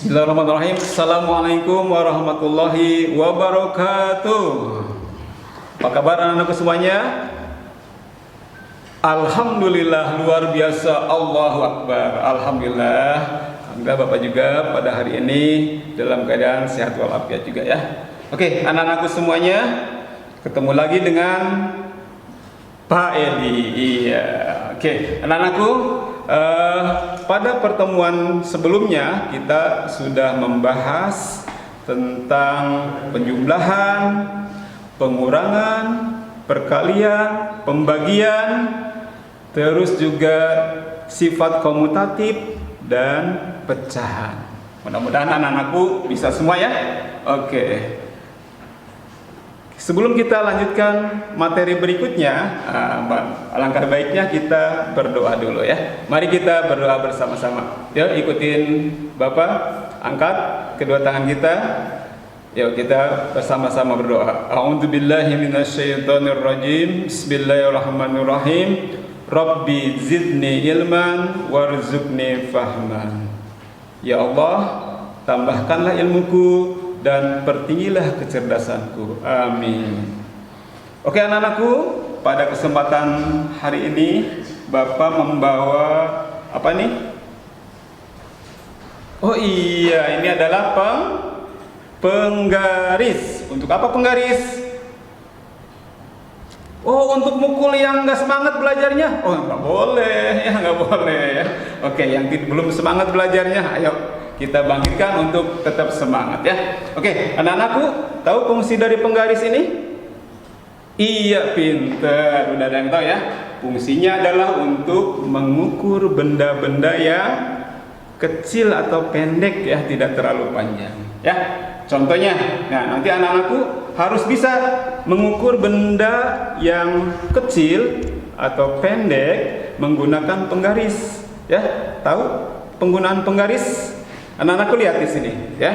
Bismillahirrahmanirrahim. Assalamualaikum warahmatullahi wabarakatuh. Apa kabar anak-anakku semuanya? Alhamdulillah, luar biasa. Allahu Akbar. Alhamdulillah. Alhamdulillah Bapak juga pada hari ini dalam keadaan sehat walafiat juga ya. Oke, anak-anakku semuanya, ketemu lagi dengan Pak Edi. Iya. Oke, anak-anakku, pada pertemuan sebelumnya kita sudah membahas tentang penjumlahan, pengurangan, perkalian, pembagian, terus juga sifat komutatif dan pecahan. Mudah-mudahan anak-anakku bisa semua ya. Oke. Sebelum kita lanjutkan materi berikutnya, alangkah baiknya kita berdoa dulu ya. Mari kita berdoa bersama-sama. Ya, ikutin Bapak, angkat kedua tangan kita. Yuk kita bersama-sama berdoa. A'udzubillahi minasyaitonirrajim. Bismillahirrahmanirrahim. Rabbi zidni ilman warzuqni fahman. Ya Allah, tambahkanlah ilmuku dan pertinggilah kecerdasanku. Amin. Oke anak-anakku, pada kesempatan hari ini Bapak membawa apa nih? Oh iya, ini adalah penggaris. Untuk apa penggaris? Oh, untuk mukul yang nggak semangat belajarnya? Oh, nggak boleh ya, nggak boleh ya. Oke, yang belum semangat belajarnya, ayo kita bangkitkan untuk tetap semangat ya. Oke, anak-anakku, tahu fungsi dari penggaris ini? Iya, pinter. Udah ada yang tahu ya. Fungsinya adalah untuk mengukur benda-benda yang kecil atau pendek ya, tidak terlalu panjang ya. Contohnya, nah nanti anak-anakku harus bisa mengukur benda yang kecil atau pendek menggunakan penggaris ya. Tahu penggunaan penggaris? Anak-anakku lihat di sini ya.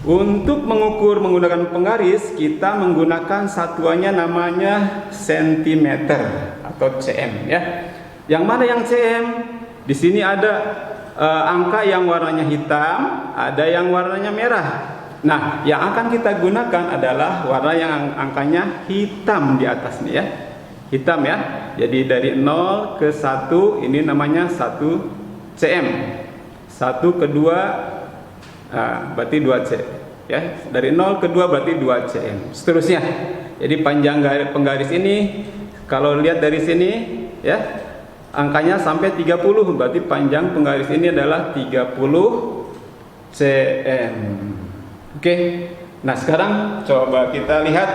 Untuk mengukur menggunakan penggaris, kita menggunakan satuannya namanya sentimeter atau cm ya. Yang mana yang cm? Di sini ada angka yang warnanya hitam, ada yang warnanya merah. Nah, yang akan kita gunakan adalah warna yang angkanya hitam di atas nih ya. Hitam ya. Jadi dari 0 ke 1 ini namanya 1 cm. 1 ke 2 berarti 2 cm ya. Dari 0 ke 2 berarti 2 cm. Seterusnya. Jadi panjang penggaris ini kalau lihat dari sini ya, angkanya sampai 30, berarti panjang penggaris ini adalah 30 cm. Oke. Nah, sekarang coba kita lihat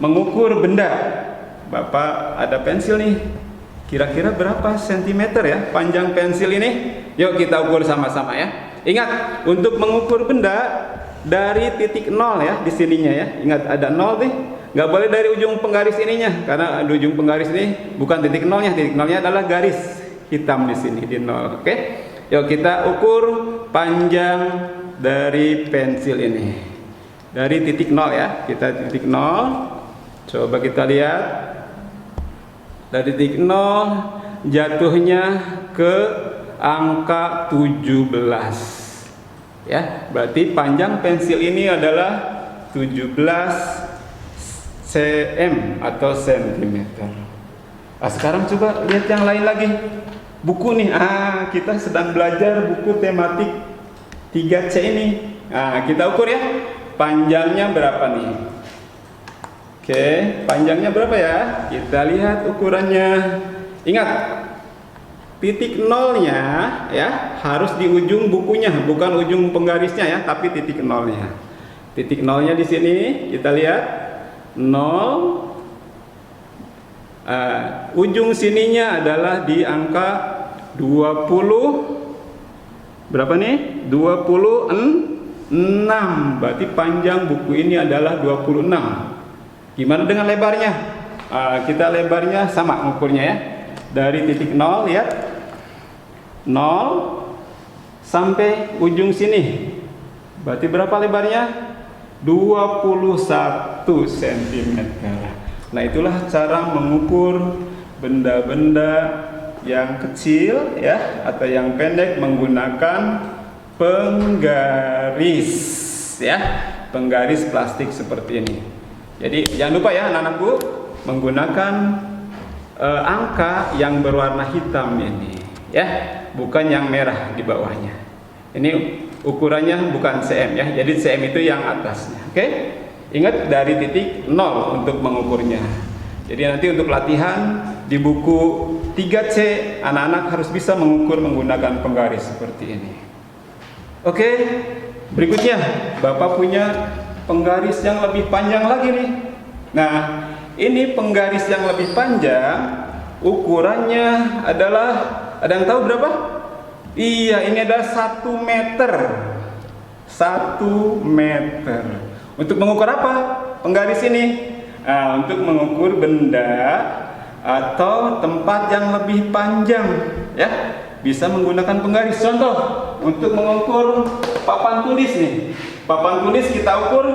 mengukur benda. Bapak ada pensil nih. Kira-kira berapa sentimeter ya panjang pensil ini? Yuk kita ukur sama-sama ya. Ingat, untuk mengukur benda dari titik 0 ya di sininya ya. Ingat ada 0 nih. Nggak boleh dari ujung penggaris ininya, karena di ujung penggaris ini bukan titik nolnya. Titik nolnya adalah garis hitam di sini di 0. Oke. Yuk kita ukur panjang dari pensil ini. Dari titik 0 ya. Kita titik 0. Coba kita lihat. Dari titik 0 jatuhnya ke angka 17 ya, berarti panjang pensil ini adalah 17 cm atau sentimeter. Nah, sekarang coba lihat yang lain lagi, buku nih. Kita sedang belajar buku tematik 3C ini. Kita ukur ya, panjangnya berapa nih? Oke, panjangnya berapa ya? Kita lihat ukurannya. Ingat, titik nolnya ya harus di ujung bukunya, bukan ujung penggarisnya ya, tapi titik nolnya. Titik nolnya di sini kita lihat 0. Ujung sininya adalah di angka 20. Berapa nih? 26. Berarti panjang buku ini adalah 26. Gimana dengan lebarnya? Kita lebarnya sama ukurnya ya. Dari titik 0 lihat. 0 sampai ujung sini. Berarti berapa lebarnya? 21 cm. Nah, itulah cara mengukur benda-benda yang kecil ya atau yang pendek menggunakan penggaris ya, penggaris plastik seperti ini. Jadi jangan lupa ya anak-anakku, menggunakan angka yang berwarna hitam ini ya, bukan yang merah di bawahnya. Ini ukurannya bukan cm ya, jadi cm itu yang atasnya. Oke, ingat dari titik 0 untuk mengukurnya. Jadi nanti untuk latihan di buku 3C, anak-anak harus bisa mengukur menggunakan penggaris seperti ini. Oke, berikutnya Bapak punya penggaris yang lebih panjang lagi nih. Nah, ini penggaris yang lebih panjang, ukurannya adalah, ada yang tahu berapa? Iya, ini adalah 1 meter. 1 meter. Untuk mengukur apa penggaris ini? Nah, untuk mengukur benda atau tempat yang lebih panjang ya, bisa menggunakan penggaris. Contoh, untuk mengukur papan tulis nih. Papan tulis kita ukur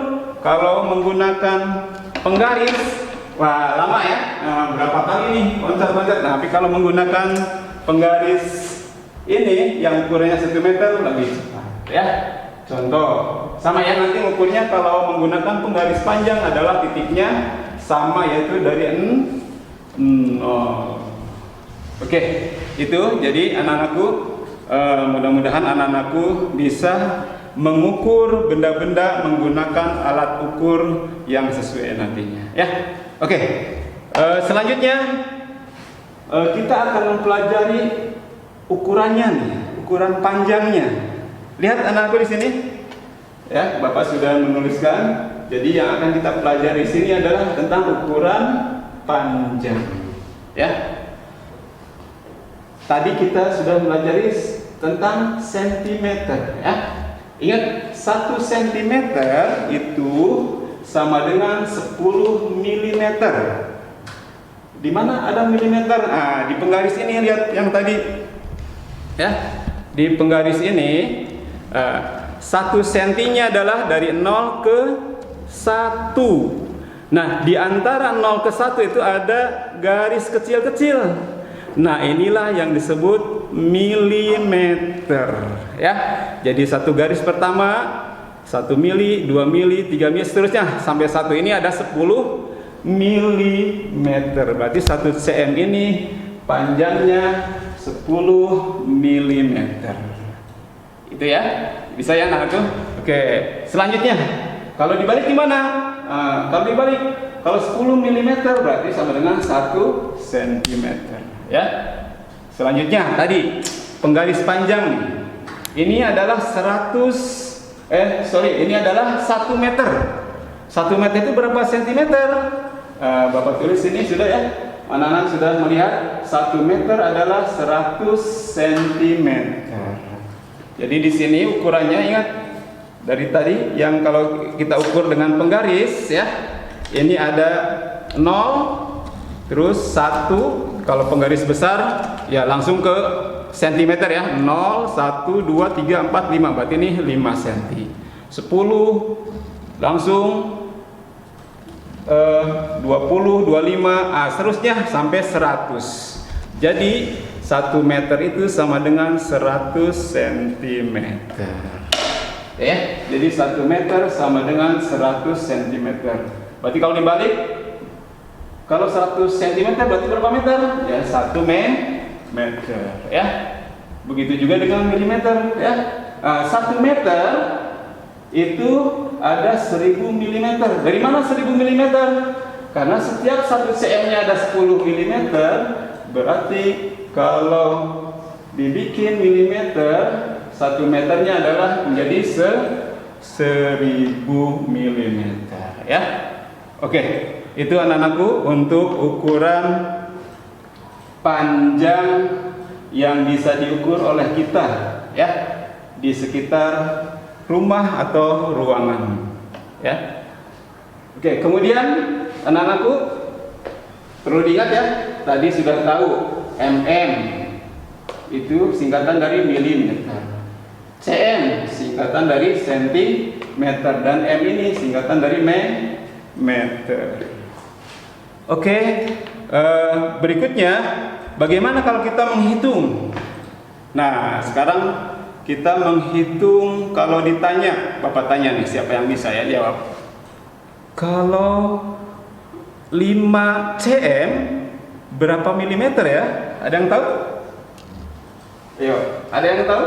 kalau menggunakan penggaris, wah lama ya, berapa kali nih loncat-loncat. Nah, tapi kalau menggunakan penggaris ini yang ukurannya 1 meter lebih cepat ya. Contoh, sama ya, nanti ukurnya kalau menggunakan penggaris panjang adalah titiknya sama, yaitu dari 0. Oke, itu jadi anak-anakku, mudah-mudahan anak-anakku bisa mengukur benda-benda menggunakan alat ukur yang sesuai nantinya ya. Oke, selanjutnya kita akan mempelajari ukurannya nih, ukuran panjangnya. Lihat anakku di sini ya, Bapak sudah menuliskan. Jadi yang akan kita pelajari di sini adalah tentang ukuran panjang ya. Tadi kita sudah pelajari tentang sentimeter ya. Ingat, 1 cm itu sama dengan 10 mm. Di mana ada milimeter? Nah, di penggaris ini lihat yang tadi ya. Di penggaris ini 1 sentinya adalah dari 0 ke 1. Nah, di antara 0 ke 1 itu ada garis kecil-kecil. Nah, inilah yang disebut milimeter ya. Jadi satu garis pertama 1 mili, 2 mili, 3 mili, seterusnya sampai 1 ini ada 10 milimeter. Berarti 1 cm ini panjangnya 10 milimeter. Itu ya, bisa ya anakku? Oke, selanjutnya kalau dibalik gimana? Kalau dibalik, kalau 10 milimeter berarti sama dengan 1 sentimeter ya. Selanjutnya tadi penggaris panjang nih. Ini adalah ini adalah 1 meter. 1 meter itu berapa sentimeter? Bapak tulis ini sudah ya. Anak-anak sudah melihat 1 meter adalah 100 sentimeter. Jadi di sini ukurannya, ingat dari tadi yang kalau kita ukur dengan penggaris ya, ini ada 0, terus 1. Kalau penggaris besar ya langsung ke sentimeter ya, 0, 1, 2, 3, 4, 5. Berarti ini 5 cm. 10 langsung 20, 25, seterusnya sampai 100. Jadi 1 meter itu sama dengan 100 cm ya. Jadi 1 meter sama dengan 100 cm. Berarti kalau dibalik, kalau 100 cm berarti berapa meter? Ya 1 meter ya. Begitu juga dengan milimeter ya. 1 meter itu ada 1000 mm. Dari mana 1000 mm? Karena setiap 1 cm-nya ada 10 mm. Berarti kalau dibikin milimeter, 1 meternya adalah menjadi 1000 mm ya. Oke, itu anak-anakku untuk ukuran panjang yang bisa diukur oleh kita ya, di sekitar rumah atau ruangan ya. Oke, kemudian anak-anakku perlu diingat ya, tadi sudah tahu mm itu singkatan dari milimeter, cm singkatan dari sentimeter, dan m ini singkatan dari meter. Oke, berikutnya bagaimana kalau kita menghitung? Nah, sekarang kita menghitung kalau ditanya, Bapak tanya nih, siapa yang bisa ya jawab. Kalau 5 cm berapa milimeter ya? Ada yang tahu? Ayo, ada yang tahu?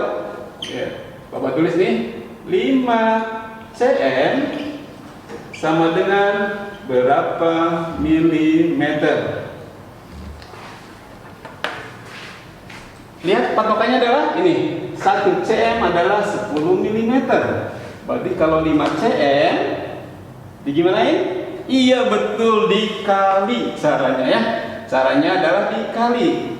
Ya, Bapak tulis nih, 5 cm sama dengan berapa milimeter? Lihat patokannya adalah ini, 1 cm adalah 10 mm. Berarti kalau 5 cm digimanain? Iya betul, dikali caranya ya. Caranya adalah dikali.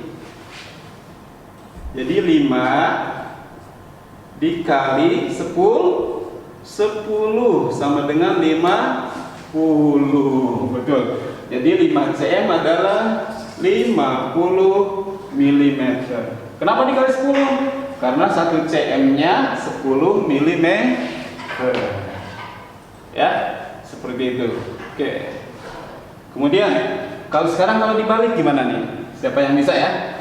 Jadi 5 dikali 10 sama dengan 50. Betul. Jadi 5 cm adalah 50 mm. Kenapa dikali 10? Karena 1 cm-nya 10 mm. Ya, seperti itu. Oke. Kemudian, kalau dibalik gimana nih? Siapa yang bisa ya?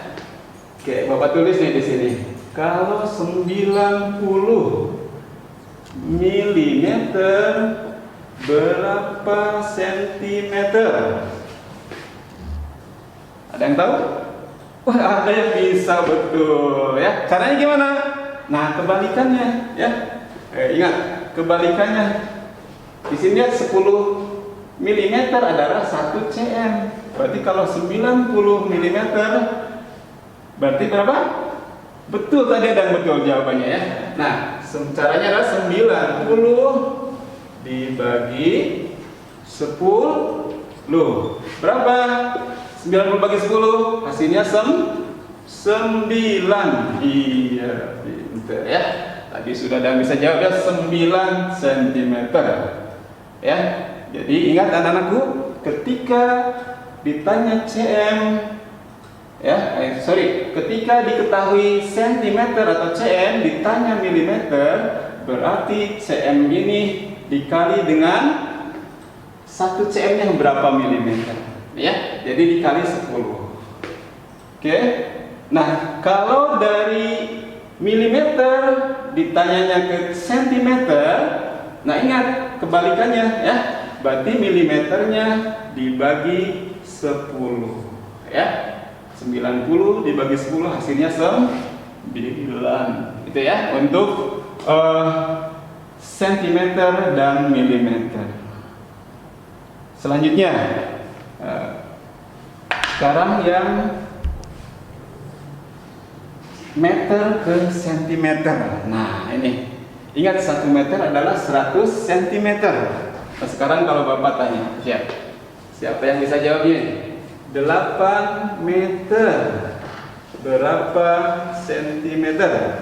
Oke, Bapak tulis nih di sini. Kalau 90 mm berapa sentimeter? Ada yang tahu? Wah, ada yang bisa, betul ya. Caranya gimana? Nah, kebalikannya ya. Ingat, kebalikannya. Di sini lihat 10 mm adalah 1 cm. Berarti kalau 90 mm berarti berapa? Betul, tadi ada yang betul jawabannya ya. Nah, caranya adalah 90 dibagi 10. Berapa? 90 bagi 10 hasilnya 9. Iya, pintar ya. Tadi sudah ada yang bisa jawab ya, 9 cm. Ya. Jadi ingat anak-anakku, ketika ditanya cm ketika diketahui cm atau cm ditanya milimeter, berarti cm ini dikali dengan 1 cm yang berapa milimeter ya, jadi dikali 10. Oke. Nah, kalau dari milimeter ditanyanya ke sentimeter, nah ingat kebalikannya ya, berarti milimeternya dibagi 10 ya. 90 dibagi 10 hasilnya 9. Itu ya untuk sentimeter dan milimeter. Selanjutnya sekarang yang meter ke sentimeter. Nah, ini ingat 1 meter adalah 100 cm. Nah, sekarang kalau Bapak tanya, siapa yang bisa jawabnya? 8 meter berapa sentimeter?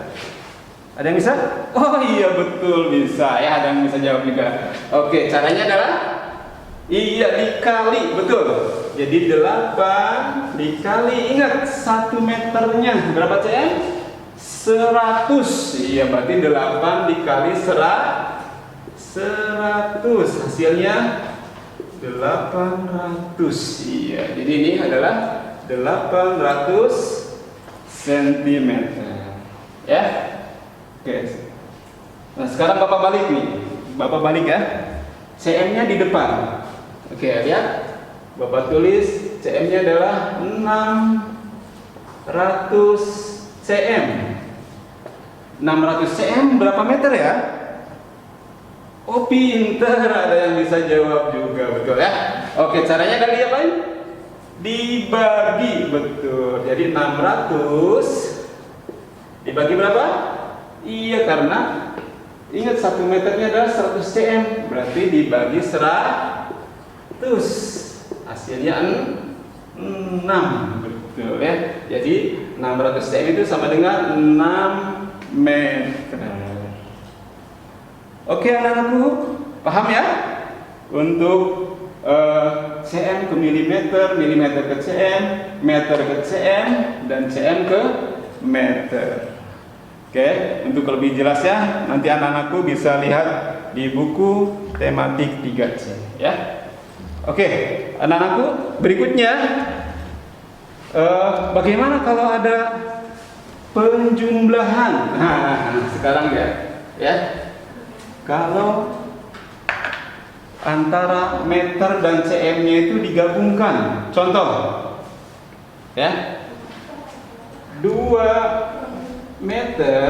Ada yang bisa? Oh iya betul, bisa ya, ada yang bisa jawab juga. Oke, caranya adalah dikali, betul. Jadi 8 dikali, ingat 1 meternya berapa cm? 100. Iya, berarti 8 dikali 100 hasilnya 800. Iya, jadi ini adalah 800 cm. Ya. Oke. Nah, sekarang Bapak balik nih. Bapak balik ya. cm-nya di depan. Oke, lihat. Bapak tulis cm-nya adalah 600 cm. 600 cm berapa meter ya? Oh, pinter, ada yang bisa jawab juga, betul ya. Oke, caranya dari apain? Dibagi, betul. Jadi 600 dibagi berapa? Iya, karena ingat 1 meternya adalah 100 cm, berarti dibagi 100. Hasilnya 6, betul ya. Jadi 600 cm itu sama dengan 6 meter. Oke anak-anakku, paham ya? Untuk cm ke milimeter, milimeter ke cm, meter ke cm, dan cm ke meter. Oke, untuk lebih jelasnya nanti anak-anakku bisa lihat di buku tematik 3C ya. Oke, anak-anakku, berikutnya bagaimana kalau ada penjumlahan. Nah, sekarang ya. Kalau antara meter dan cm-nya itu digabungkan. Contoh. Ya. 2 meter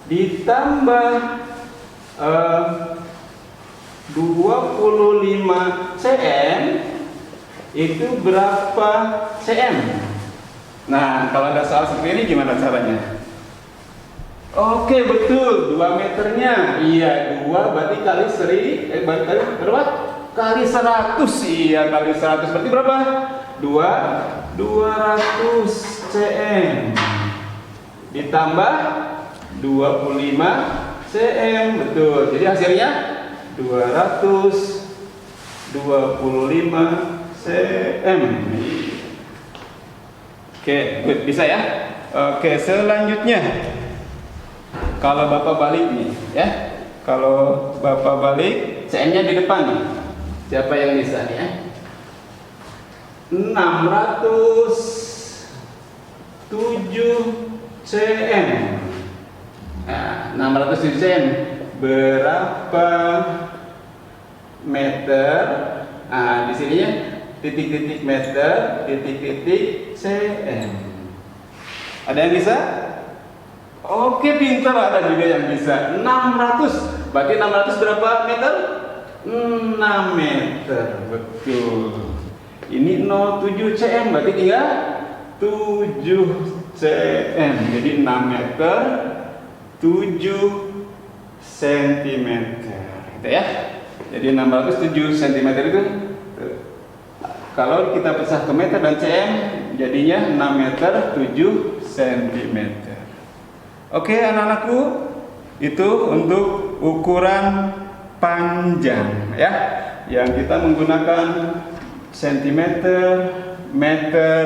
ditambah 25 cm itu berapa cm? Nah, kalau ada soal seperti ini gimana caranya? Oke, betul, 2 meternya. Iya, 2 berarti kali berapa? Kali 100. Iya, kali 100 berarti berapa? 200 cm. Ditambah 25 cm. Betul. Jadi hasilnya 225 cm. Oke, good. Bisa ya? Oke, selanjutnya kalau Bapak balik nih, ya. Kalau Bapak balik, cm-nya di depan nih. Siapa yang bisa nih ya? 607 cm. Nah, 607 cm berapa meter? Nah, di sininya titik-titik meter, titik-titik cm. Ada yang bisa? Oke, pintar. Ada juga yang bisa. 600. Berarti 600 berapa meter? 6 meter. Betul. Ini 07 cm. Berarti tinggal 7 cm. Jadi 6 meter 7 cm. Gitu ya. Jadi 607 cm itu kalau kita pecah ke meter dan cm jadinya 6 meter 7 cm. Oke, anak-anakku, itu untuk ukuran panjang ya, yang kita menggunakan sentimeter, meter,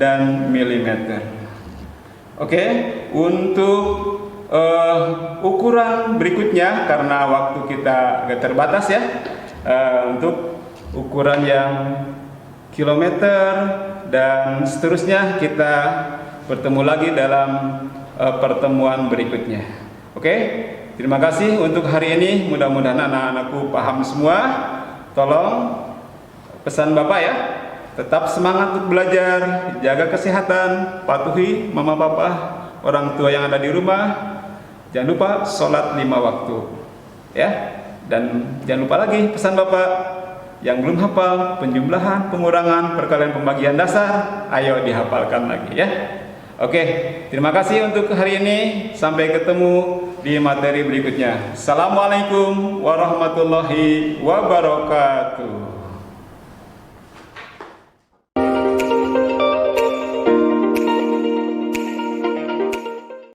dan milimeter. Oke, untuk ukuran berikutnya karena waktu kita agak terbatas ya, untuk ukuran yang kilometer dan seterusnya kita bertemu lagi dalam pertemuan berikutnya. Oke, terima kasih untuk hari ini. Mudah-mudahan anak-anakku paham semua. Tolong pesan Bapak ya, tetap semangat untuk belajar, jaga kesehatan, patuhi mama papa, orang tua yang ada di rumah. Jangan lupa sholat 5 waktu ya. Dan jangan lupa lagi pesan Bapak yang belum hafal penjumlahan, pengurangan, perkalian, pembagian dasar, ayo dihafalkan lagi ya. Oke, terima kasih untuk hari ini. Sampai ketemu di materi berikutnya. Assalamualaikum warahmatullahi wabarakatuh.